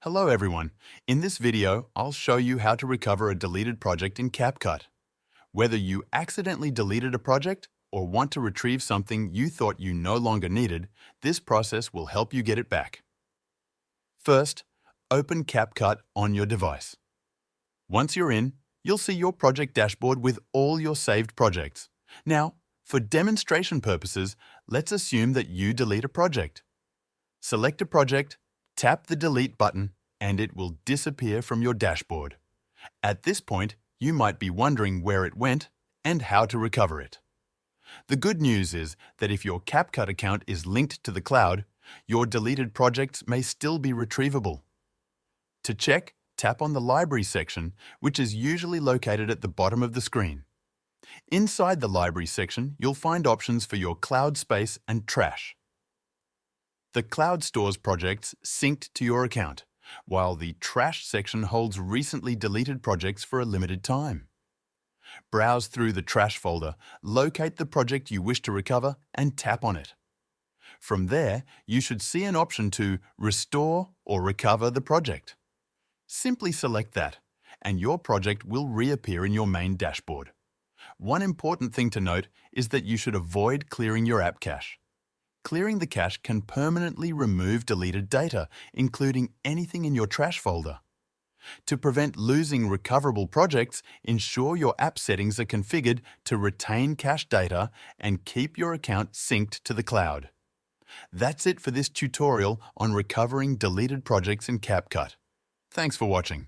Hello everyone. In this video, I'll show you how to recover a deleted project in CapCut. Whether you accidentally deleted a project or want to retrieve something you thought you no longer needed, this process will help you get it back. First, open CapCut on your device. Once you're in, you'll see your project dashboard with all your saved projects. Now, for demonstration purposes, let's assume that you delete a project. Select a project, tap the Delete button, and it will disappear from your dashboard. At this point, you might be wondering where it went and how to recover it. The good news is that if your CapCut account is linked to the cloud, your deleted projects may still be retrievable. To check, tap on the Library section, which is usually located at the bottom of the screen. Inside the Library section, you'll find options for your cloud space and trash. The cloud stores projects synced to your account, while the trash section holds recently deleted projects for a limited time. Browse through the trash folder, locate the project you wish to recover, and tap on it. From there, you should see an option to restore or recover the project. Simply select that, and your project will reappear in your main dashboard. One important thing to note is that you should avoid clearing your app cache. Clearing the cache can permanently remove deleted data, including anything in your trash folder. To prevent losing recoverable projects, ensure your app settings are configured to retain cache data and keep your account synced to the cloud. That's it for this tutorial on recovering deleted projects in CapCut. Thanks for watching.